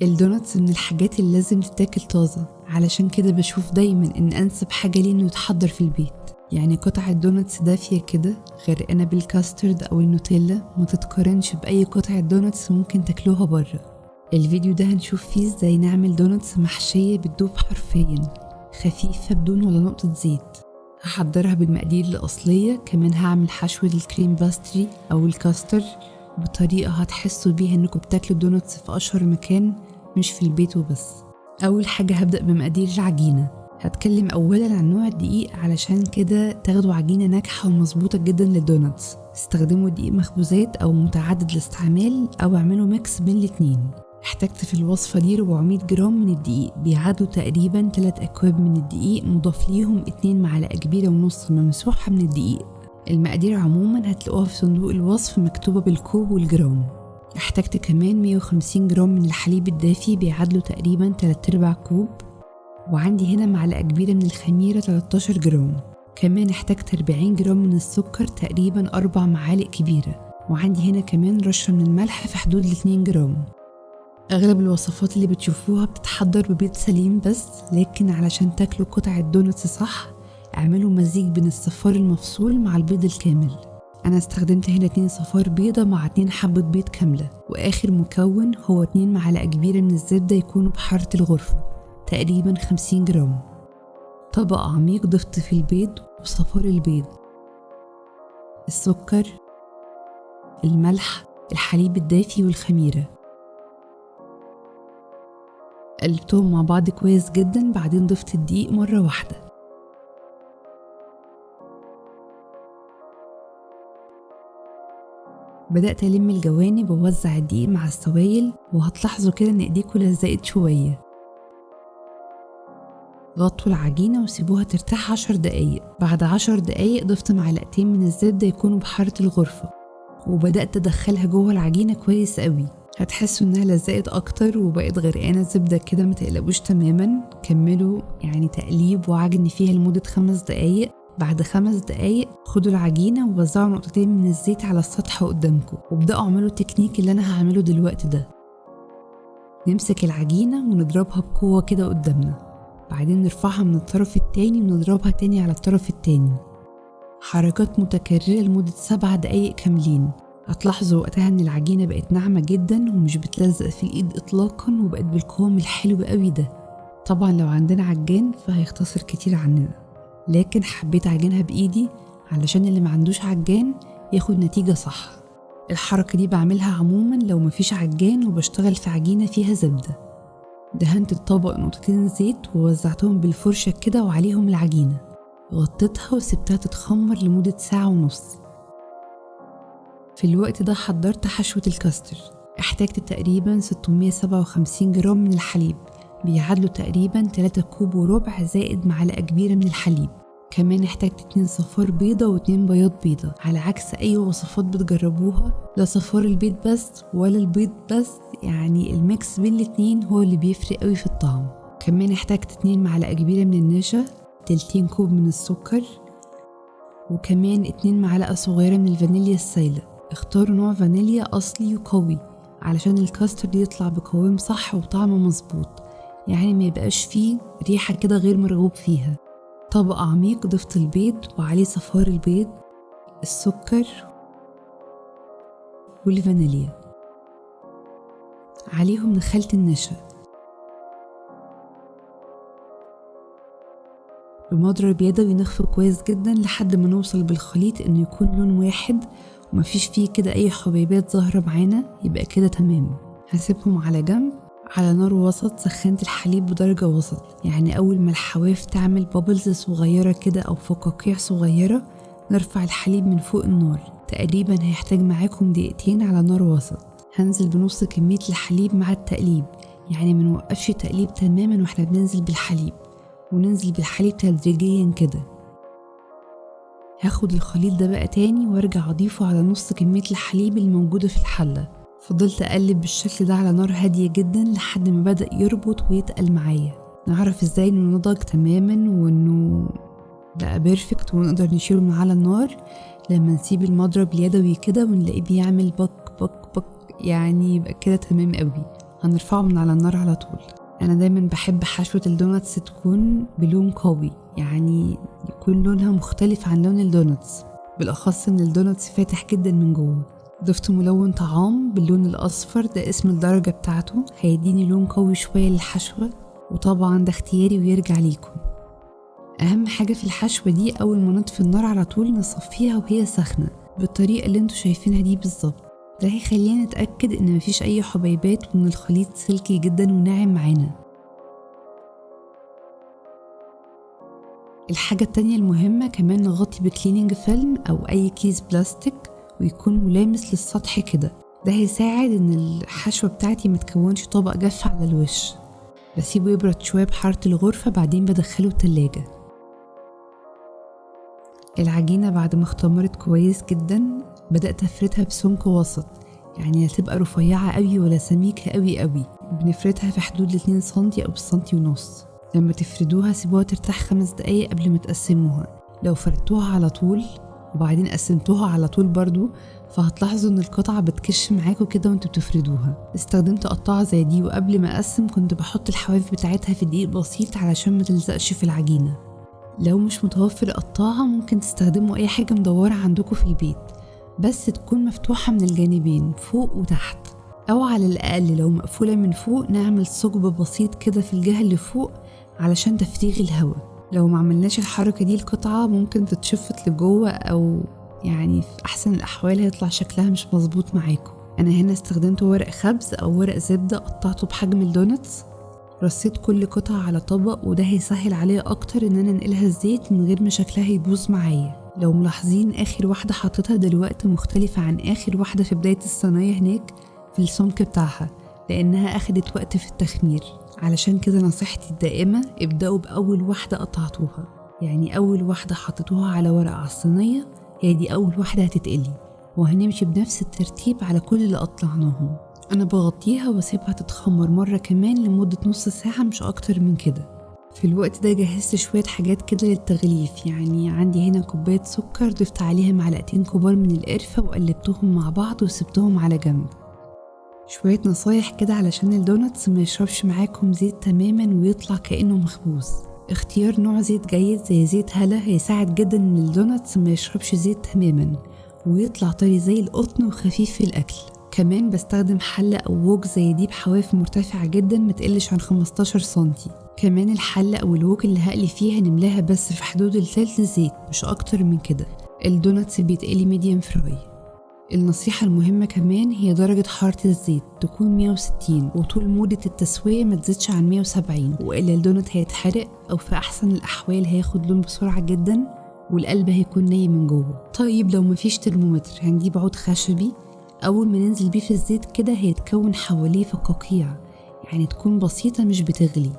الدوناتس من الحاجات اللي لازم تتاكل طازة، علشان كده بشوف دايما ان انسب حاجة ليه انه يتحضر في البيت. يعني قطعة دوناتس دافية كده غرقانة بالكاسترد او النوتيلا ما تتقارنش باي قطعة دوناتس ممكن تاكلوها بره. الفيديو ده هنشوف فيه ازاي نعمل دوناتس محشية بتدوب حرفيا، خفيفة بدون ولا نقطة زيت. هحضرها بالمقادير الأصلية، كمان هعمل حشوة الكريم باستري أو الكاستر بطريقة هتحسوا بيها انكم بتاكلوا دوناتس في أشهر مكان مش في البيت وبس. أول حاجة هبدأ بمقادير العجينة. هتكلم أولا عن نوع الدقيق، علشان كده تاخدوا عجينة ناجحة ومظبوطة جدا للدوناتس. استخدموا دقيق مخبوزات أو متعدد الاستعمال أو اعملوا ميكس بين الاتنين. احتجت في الوصفة دي 400 جرام من الدقيق، بيعادوا تقريبا 3 أكواب من الدقيق، مضاف ليهم 2 معلقة كبيرة ونص ممسوحة من الدقيق. المقادير عموما هتلاقوها في صندوق الوصف مكتوبة بالكوب والجرام. احتجت كمان 150 جرام من الحليب الدافي، بيعادلوا تقريبا 3/4 كوب. وعندي هنا معلقة كبيرة من الخميرة 13 جرام. كمان احتجت 40 جرام من السكر، تقريبا 4 معالق كبيرة. وعندي هنا كمان رشة من الملح في حدود 2 جرام. أغلب الوصفات اللي بتشوفوها بتتحضر ببيض سليم بس، لكن علشان تاكلوا قطعة دونتس صح اعملوا مزيج بين الصفار المفصول مع البيض الكامل. أنا استخدمت هنا 2 صفار بيضة مع 2 حبة بيض كاملة. وآخر مكون هو 2 معلقة كبيرة من الزبدة يكونوا بحارة الغرفة، تقريبا 50 جرام. طبق عميق ضفت في البيض وصفار البيض، السكر، الملح، الحليب الدافي والخميرة. قلبتهم مع بعض كويس جدا، بعدين ضفت الدقيق مرة واحدة. بدأت ألم الجوانب ووزع الدقيق مع السوائل، وهتلاحظوا كده ان ايديكوا لزقت شوية. غطوا العجينة وسيبوها ترتاح 10 دقايق. بعد 10 دقايق ضفت معلقتين من الزبدة يكونوا بحارة الغرفة، وبدأت أدخلها جوه العجينة كويس قوي. هتحسوا انها لزقت اكتر وبقت غرقانة زبدة كده، متقلقوش تماما. كملوا يعني تقليب وعجن فيها لمدة 5 دقايق. بعد 5 دقايق خدوا العجينة ووزعوا نقطتين من الزيت على السطح قدامكم، وابدأوا اعملوا التكنيك اللي انا هعمله دلوقتي ده. نمسك العجينة ونضربها بقوة كده قدامنا، بعدين نرفعها من الطرف التاني ونضربها تاني على الطرف التاني، حركات متكررة لمدة 7 دقايق كاملين. هتلاحظوا وقتها ان العجينة بقت ناعمة جدا ومش بتلزق في الايد اطلاقا، وبقت بالقوام الحلو قوي ده. طبعا لو عندنا عجان فهيختصر كتير عننا، لكن حبيت اعجنها بايدي علشان اللي ما عندوش عجان ياخد نتيجة صح. الحركة دي بعملها عموما لو مفيش عجان وبشتغل في عجينة فيها زبدة. دهنت الطبق نقطتين زيت ووزعتهم بالفرشة كده وعليهم العجينة. غطيتها وسبتها تتخمر لمدة 1.5 ساعة. في الوقت ده حضرت حشوة الكاستر. احتاجت تقريبا 657 جرام من الحليب، بيعادلوا تقريبا 3 كوب وربع، زائد معلقة كبيرة من الحليب. كمان احتاجت 2 صفار بيضة و2 بياض بيضة، على عكس اي وصفات بتجربوها، لا صفار البيض بس ولا البيض بس، يعني الميكس بين الاتنين هو اللي بيفرق قوي في الطعم. كمان احتاجت 2 معلقة كبيرة من النشا، 2 كوب من السكر، وكمان 2 معلقة صغيرة من الفانيليا السايلة. اختاروا نوع فانيليا أصلي وقوي علشان الكاسترد يطلع بقوام صح وطعم مظبوط، يعني ما يبقاش فيه ريحة كده غير مرغوب فيها. طبق عميق ضفت البيض وعليه صفار البيض، السكر والفانيليا، عليهم نخلت النشا. بمضرب يدوي نخفق كويس جدا لحد ما نوصل بالخليط انه يكون لون واحد ومفيش فيه كده اي حبيبات ظاهرة معانا، يبقى كده تمام. هسيبهم على جنب. على نار وسط سخنت الحليب بدرجة وسط، يعني اول ما الحواف تعمل بابلز صغيرة كده او فقاقيع صغيرة نرفع الحليب من فوق النار. تقريبا هيحتاج معاكم دقيقتين على نار وسط. هنزل بنص كمية الحليب مع التقليب، يعني منوقفش تقليب تماما واحنا بننزل بالحليب، وننزل بالحليب تدريجيا كده. هاخد الخليط ده بقى تاني وارجع اضيفه على نص كمية الحليب الموجودة في الحلة. فضلت اقلب بالشكل ده على نار هادية جدا لحد ما بدأ يربط ويتقل معايا. نعرف ازاي انه نضج تماما وانه بقى بيرفكت ونقدر نشيله من على النار لما نسيب المضرب اليدوي كده ونلاقيه بيعمل بك بك بك، يعني يبقى كده تمام قوي. هنرفعه من على النار على طول. أنا دايما بحب حشوة الدوناتس تكون بلون قوي، يعني يكون لونها مختلف عن لون الدوناتس، بالأخص إن الدوناتس فاتح جدا من جوه. ضفت ملون طعام باللون الأصفر، ده اسم الدرجة بتاعته، هيديني لون قوي شوية للحشوة، وطبعا ده اختياري ويرجع ليكم. أهم حاجة في الحشوة دي أول ما نطفي النار على طول نصفيها وهي سخنة بالطريقة اللي انتوا شايفينها دي بالظبط. ده هيخلينا نتأكد إن مفيش أي حبيبات وإن الخليط سلكي جدا وناعم معانا. الحاجة التانية المهمة كمان نغطي بكليننج فيلم أو أي كيس بلاستيك ويكون ملامس للسطح كده، ده هيساعد إن الحشوة بتاعتي متكونش طبق جاف على الوش. بسيبه يبرد شوية بحرارة الغرفة، بعدين بدخله التلاجة. العجينة بعد ما اختمرت كويس جدا بدأت أفردها بسمك وسط، يعني لا تبقى رفيعة قوي ولا سميكة قوي. بنفردها في حدود 2 سنتي أو سنتي ونص. لما تفردوها سيبوها ترتاح 5 دقايق قبل ما تقسموها. لو فردتوها على طول وبعدين قسمتوها على طول برضو فهتلاحظوا ان القطعة بتكش معاكوا كده وانتوا بتفردوها. استخدمت قطعة زي دي، وقبل ما اقسم كنت بحط الحواف بتاعتها في دقيق بسيط علشان ما تلزقش في العجينة. لو مش متوفر قطاعة ممكن تستخدموا اي حاجة مدورة عندكم في البيت، بس تكون مفتوحة من الجانبين فوق وتحت، او على الاقل لو مقفولة من فوق نعمل ثقب بسيط كده في الجهة اللي فوق علشان تفريغ الهواء. لو ما عملناش الحركة دي القطعة ممكن تتشفط لجوه، او يعني في احسن الاحوال هيطلع شكلها مش مظبوط معاكم. انا هنا استخدمت ورق خبز او ورق زبدة قطعته بحجم الدونتس. رصيت كل قطعة على طبق، وده هيسهل عليا اكتر ان انا انقلها الزيت من غير ما شكلها يبوظ معايا. لو ملاحظين اخر واحدة حطيتها دلوقتي مختلفة عن اخر واحدة في بداية الصينية هناك في السمك بتاعها، لانها اخدت وقت في التخمير. علشان كده نصيحتي الدائمة ابدأوا بأول واحدة قطعتوها، يعني أول واحدة حطيتوها على ورق على الصينية هي دي أول واحدة هتتقلي، وهنمشي بنفس الترتيب على كل اللي قطعناهم. أنا بغطيها واسيبها تتخمر مرة كمان لمدة نص ساعة مش أكتر من كده. في الوقت ده جهزت شوية حاجات كده للتغليف، يعني عندي هنا كوباية سكر ضفت عليها معلقتين كبار من القرفة وقلبتهم مع بعض وسبتهم على جنب. شوية نصايح كده علشان الدونتس ما يشربش معاكم زيت تماما ويطلع كأنه مخبوز. اختيار نوع زيت جيد زي زيت هلا هيساعد جدا ان الدونتس ما يشربش زيت تماما ويطلع طري زي القطن وخفيف في الاكل. كمان بستخدم حلة او ووك زي دي بحواف مرتفعة جدا ما تقلش عن 15 سنتي. كمان الحلة او الووك اللي هقلي فيها نملاها بس في حدود الثلث زيت مش اكتر من كده. الدونتس بيتقلي ميديم فراي. النصيحة المهمة كمان هي درجة حرارة الزيت تكون 160، وطول مدة التسوية ما تزيدش عن 170، وإلا الدونت هيتحرق أو في أحسن الأحوال هياخد لون بسرعة جدا والقلب هيكون نايم من جوه. طيب لو مفيش ترمومتر هنجيب عود خشبي، أول ما ننزل بيه في الزيت كده هيتكون حواليه فقاقيع، يعني تكون بسيطة مش بتغلي.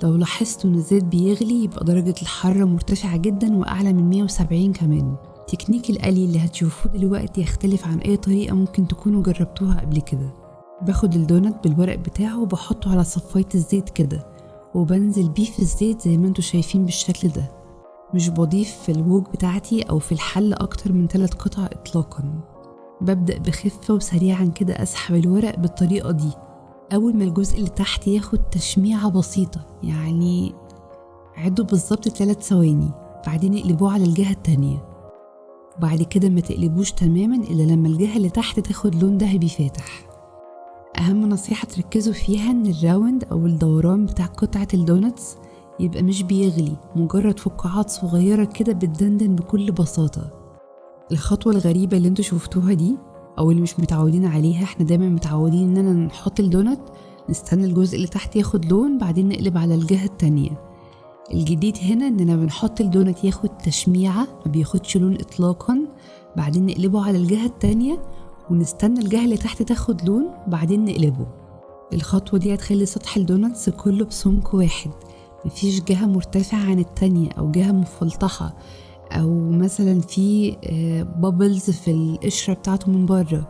لو لاحظتوا إن الزيت بيغلي يبقى درجة الحرارة مرتفعة جدا وأعلى من 170 كمان. تكنيك القلي اللي هتشوفوه دلوقتي يختلف عن اي طريقة ممكن تكونوا جربتوها قبل كده. باخد الدونت بالورق بتاعه وبحطه على صفاية الزيت كده وبنزل بيه في الزيت زي ما انتوا شايفين بالشكل ده. مش بضيف في الووك بتاعتي او في الحل اكتر من 3 قطع اطلاقا. ببدأ بخفة وسريعا كده اسحب الورق بالطريقة دي. اول ما الجزء اللي تحت ياخد تشميعة بسيطة، يعني عدوا بالظبط 3 ثواني، بعدين اقلبوه على الجهة التانية. وبعد كده ما تقلبوش تماما إلا لما الجهة اللي تحت تاخد لون ذهبي فاتح. أهم نصيحة تركزوا فيها إن الراوند أو الدوران بتاع قطعة الدونتس يبقى مش بيغلي، مجرد فقاعات صغيرة كده بتدندن بكل بساطة. الخطوة الغريبة اللي انتوا شوفتوها دي أو اللي مش متعودين عليها، احنا دايما متعودين إننا نحط الدونت نستنى الجزء اللي تحت ياخد لون بعدين نقلب على الجهة التانية. الجديد هنا اننا بنحط الدونت ياخد تشميعة ما بياخدش لون اطلاقا، بعدين نقلبه على الجهة التانية ونستنى الجهة اللي تحت تاخد لون بعدين نقلبه. الخطوة دي هتخلي سطح الدونتس كله بسمك واحد، مفيش جهة مرتفعة عن التانية او جهة مفلطحة او مثلا في بابلز في القشرة بتاعته من بره.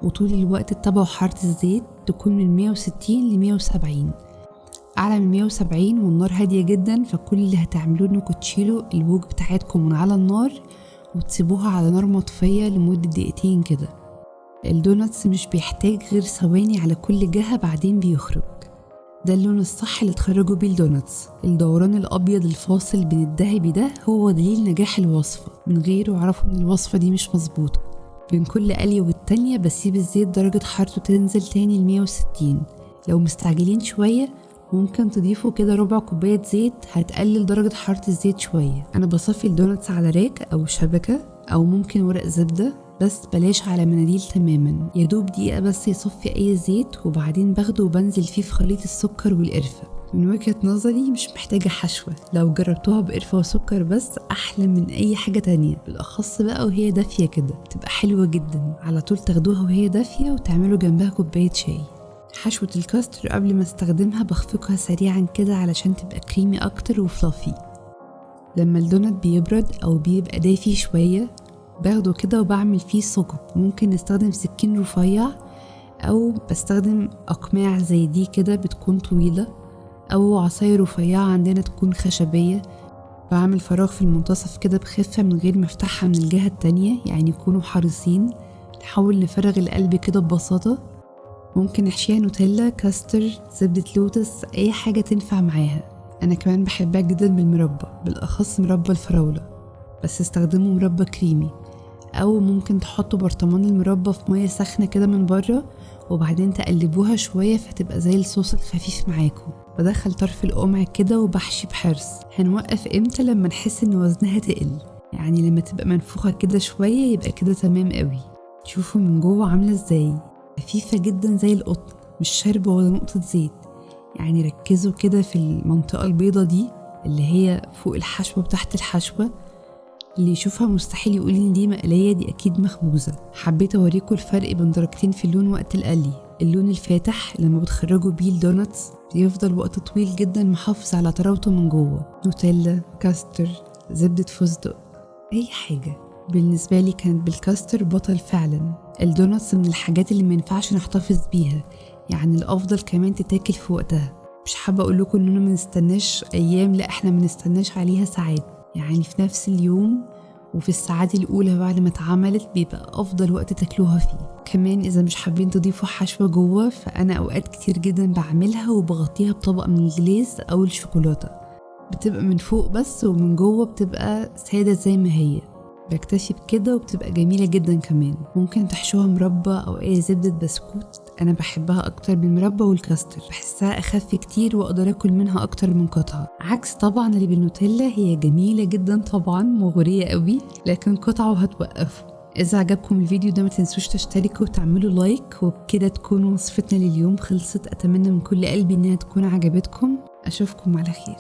وطول الوقت اتبعوا حرارة الزيت تكون من 160 ل 170، أعلى من 170 والنار هادية جدا. فكل اللي هتعملوه انكم تشيلوا الووك بتاعتكم من على النار وتسيبوها على نار مطفية لمدة 2 دقيقتين كده. الدوناتس مش بيحتاج غير ثواني على كل جهة بعدين بيخرج. ده اللون الصح اللي تخرجوا بيه الدوناتس. الدوران الأبيض الفاصل بين الذهبي ده هو دليل نجاح الوصفة، من غيره اعرفوا ان الوصفة دي مش مظبوطة. بين كل قلية والتانية بسيب الزيت درجة حرارته تنزل تاني ل160. لو مستعجلين شوية ممكن تضيفوا كده ربع كوباية زيت، هتقلل درجة حرارة الزيت شوية. أنا بصفي الدوناتس على راك أو شبكة أو ممكن ورق زبدة، بس بلاش على مناديل تماما. يدوب دقيقة بس يصفي أي زيت، وبعدين باخده وبنزل فيه في خليط السكر والقرفة. من وجهة نظري مش محتاجة حشوة، لو جربتوها بقرفة وسكر بس أحلى من أي حاجة تانية، بالأخص بقى وهي دافية كده تبقى حلوة جدا. على طول تاخدوها وهي دافية وتعملوا جنبها كوباية شاي. حشوة الكاستر قبل ما استخدمها بخفقها سريعا كده علشان تبقى كريمي أكتر وفلافي. لما الدونات بيبرد أو بيبقى دافي شوية باخده كده وبعمل فيه ثقب. ممكن نستخدم سكين رفيع أو بستخدم أقماع زي دي كده بتكون طويلة، أو عصاية رفيعة عندنا تكون خشبية. بعمل فراغ في المنتصف كده بخفة من غير ما افتحها من الجهة التانية، يعني يكونوا حريصين. نحاول نفرغ القلب كده ببساطة. ممكن نحشيها نوتيلا، كاستر، زبدة لوتس، أي حاجة تنفع معاها. أنا كمان بحبها جدا بالمربى، بالأخص مربى الفراولة، بس استخدموا مربى كريمي. أو ممكن تحطوا برطمان المربى في مية سخنة كده من بره وبعدين تقلبوها شوية فتبقى زي الصوص الخفيف معاكم. بدخل طرف القمع كده وبحشي بحرص. هنوقف امتى؟ لما نحس ان وزنها تقل، يعني لما تبقى منفوخة كده شوية يبقى كده تمام قوي. شوفوا من جوه عاملة ازاي، خفيفة جدا زي القطن، مش شاربة ولا نقطة زيت. يعني ركزوا كده في المنطقة البيضة دي اللي هي فوق الحشوة وتحت الحشوة. اللي يشوفها مستحيل يقول ان دي مقلية، دي اكيد مخبوزة. حبيت اوريكم الفرق بين درجتين في اللون وقت القلي. اللون الفاتح لما بتخرجوا بيه الدوناتس بيفضل وقت طويل جدا محافظ على طراوته من جوه. نوتيلا، كاستر، زبدة فستق، اي حاجة. بالنسبة لي كانت بالكاستر بطل فعلا. الدوناتس من الحاجات اللي منفعش نحتفظ بيها، يعني الافضل كمان تتاكل في وقتها. مش حابة اقول لكم اننا منستناش ايام، لا احنا منستناش عليها ساعات، يعني في نفس اليوم وفي الساعات الأولى بعد ما اتعملت بيبقى أفضل وقت تاكلوها فيه. كمان إذا مش حابين تضيفوا حشوة جوه، فأنا أوقات كتير جدا بعملها وبغطيها بطبق من الجليز أو الشوكولاتة، بتبقى من فوق بس ومن جوه بتبقى سادة زي ما هي. بكتفي بكده وبتبقى جميلة جدا. كمان ممكن تحشوها مربى أو أي زبدة بسكوت، أنا بحبها أكتر من المربى والكاستر، بحسها أخف كتير وأقدر أكل منها أكتر من قطعة، عكس طبعا اللي بالنوتيلا. هي جميلة جدا طبعا، مغرية قوي، لكن قطعة وهتوقفوا. إذا عجبكم الفيديو ده ما تنسوش تشتركوا وتعملوا لايك، وبكده تكون وصفتنا لليوم خلصت. أتمنى من كل قلبي إنها تكون عجبتكم. أشوفكم على خير.